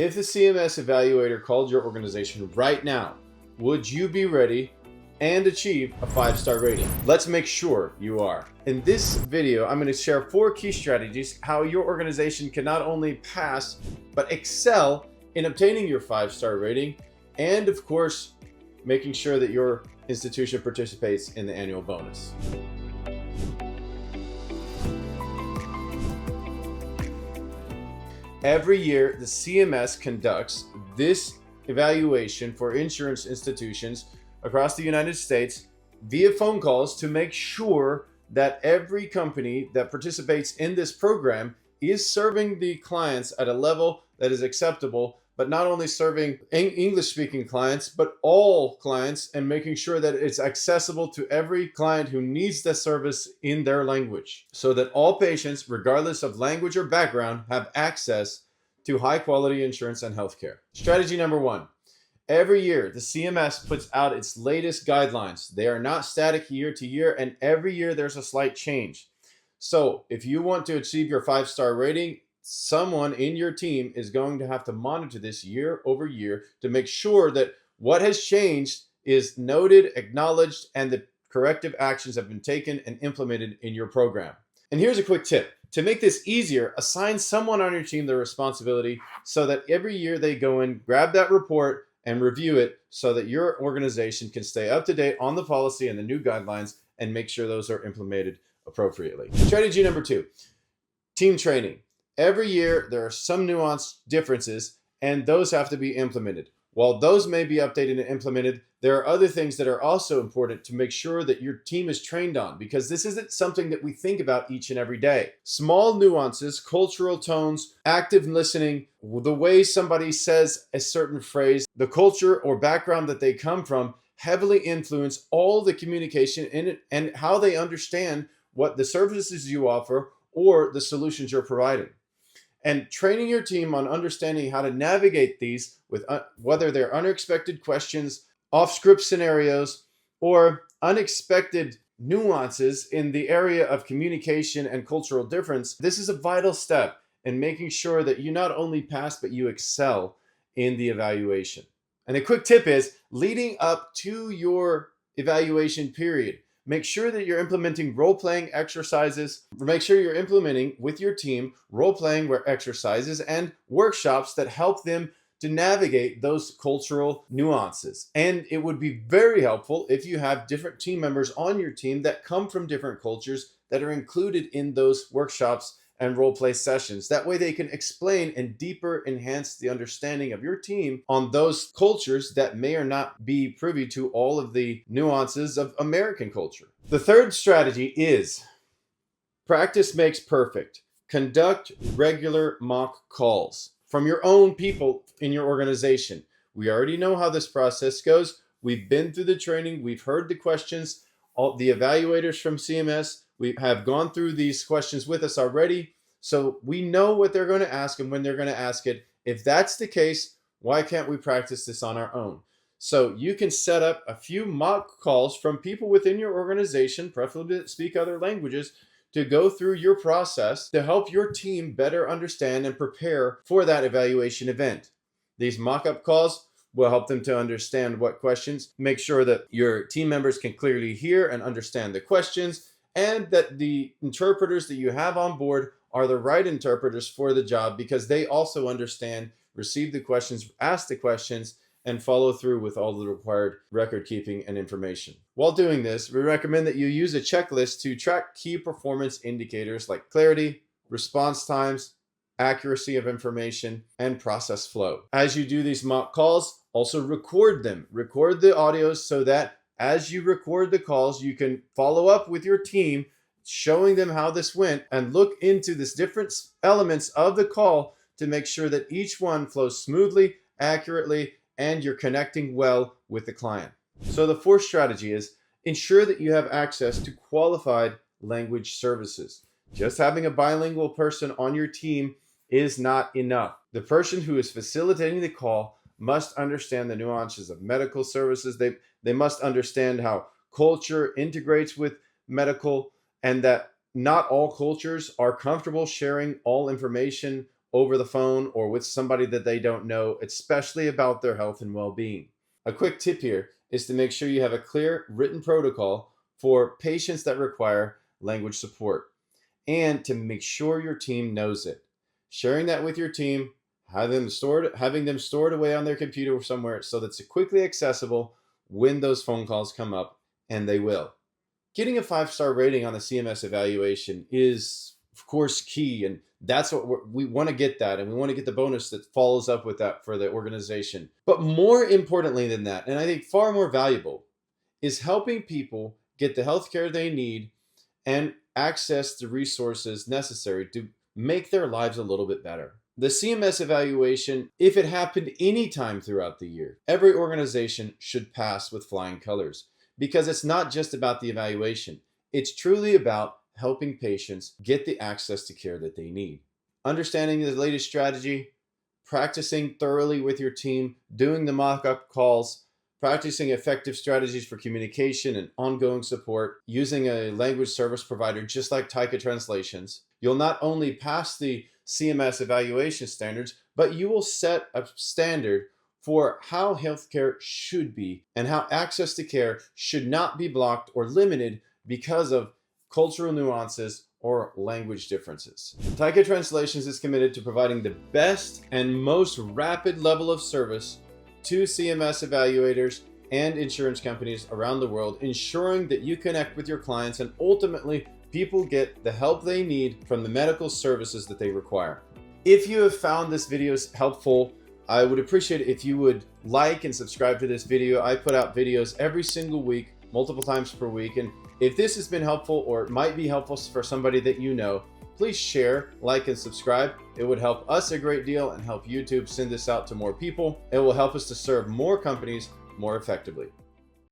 If the CMS evaluator called your organization right now, would you be ready and achieve a 5-star rating? Let's make sure you are. In this video, I'm going to share 4 key strategies how your organization can not only pass, but excel in obtaining your 5-star rating, and of course, making sure that your institution participates in the annual bonus. Every year, the CMS conducts this evaluation for insurance institutions across the United States via phone calls to make sure that every company that participates in this program is serving the clients at a level that is acceptable, but not only serving English-speaking clients, but all clients, and making sure that it's accessible to every client who needs the service in their language, so that all patients, regardless of language or background, have access to high-quality insurance and healthcare. Strategy number 1. Every year, the CMS puts out its latest guidelines. They are not static year to year, and every year there's a slight change. So if you want to achieve your 5-star rating, someone in your team is going to have to monitor this year over year to make sure that what has changed is noted, acknowledged, and the corrective actions have been taken and implemented in your program. And here's a quick tip. To make this easier, assign someone on your team the responsibility so that every year they go in, grab that report, and review it so that your organization can stay up to date on the policy and the new guidelines and make sure those are implemented appropriately. Strategy number 2, team training. Every year, there are some nuanced differences, and those have to be implemented. While those may be updated and implemented, there are other things that are also important to make sure that your team is trained on, because this isn't something that we think about each and every day. Small nuances, cultural tones, active listening, the way somebody says a certain phrase, the culture or background that they come from heavily influence all the communication in it and how they understand what the services you offer or the solutions you're providing. And training your team on understanding how to navigate these with whether they're unexpected questions, off-script scenarios, or unexpected nuances in the area of communication and cultural difference. This is a vital step in making sure that you not only pass, but you excel in the evaluation. And a quick tip is, leading up to your evaluation period, make sure that you're implementing role-playing exercises. Make sure you're implementing with your team role-playing exercises and workshops that help them to navigate those cultural nuances. And it would be very helpful if you have different team members on your team that come from different cultures that are included in those workshops and role-play sessions. That way they can explain and deeper enhance the understanding of your team on those cultures that may or not be privy to all of the nuances of American culture. The third strategy is practice makes perfect. Conduct regular mock calls from your own people in your organization. We already know how this process goes. We've been through the training. We've heard the questions. All the evaluators from CMS, we have gone through these questions with us already. So we know what they're going to ask and when they're going to ask it. If that's the case, why can't we practice this on our own? So you can set up a few mock calls from people within your organization, preferably that speak other languages, to go through your process to help your team better understand and prepare for that evaluation event. These mock-up calls will help them to understand what questions, make sure that your team members can clearly hear and understand the questions, and that the interpreters that you have on board are the right interpreters for the job, because they also understand, receive the questions, ask the questions, and follow through with all the required record keeping and information. While doing this, we recommend that you use a checklist to track key performance indicators like clarity, response times, accuracy of information, and process flow. As you do these mock calls, also record them. Record the audios so that as you record the calls, you can follow up with your team, showing them how this went, and look into these different elements of the call to make sure that each one flows smoothly, accurately, and you're connecting well with the client. So the fourth strategy is ensure that you have access to qualified language services. Just having a bilingual person on your team is not enough. The person who is facilitating the call must understand the nuances of medical services. They must understand how culture integrates with medical, and that not all cultures are comfortable sharing all information over the phone or with somebody that they don't know, especially about their health and well-being. A quick tip here is to make sure you have a clear written protocol for patients that require language support, and to make sure your team knows it. Sharing that with your team, having them stored away on their computer somewhere so that it's quickly accessible when those phone calls come up, and they will. Getting a 5-star rating on the CMS evaluation is, of course, key, and that's what we want to get that, and we want to get the bonus that follows up with that for the organization. But more importantly than that, and I think far more valuable, is helping people get the healthcare they need and access the resources necessary to make their lives a little bit better. The CMS evaluation, if it happened any time throughout the year, every organization should pass with flying colors, because it's not just about the evaluation. It's truly about helping patients get the access to care that they need. Understanding the latest strategy, practicing thoroughly with your team, doing the mock-up calls, practicing effective strategies for communication and ongoing support, using a language service provider just like Taika Translations. You'll not only pass the CMS evaluation standards, but you will set a standard for how healthcare should be and how access to care should not be blocked or limited because of cultural nuances or language differences. Taika Translations is committed to providing the best and most rapid level of service to CMS evaluators and insurance companies around the world, ensuring that you connect with your clients and ultimately people get the help they need from the medical services that they require. If you have found this video helpful, I would appreciate it if you would like and subscribe to this video. I put out videos every single week, multiple times per week, and if this has been helpful or it might be helpful for somebody that you know, please share, like, and subscribe. It would help us a great deal and help YouTube send this out to more people. It will help us to serve more companies more effectively.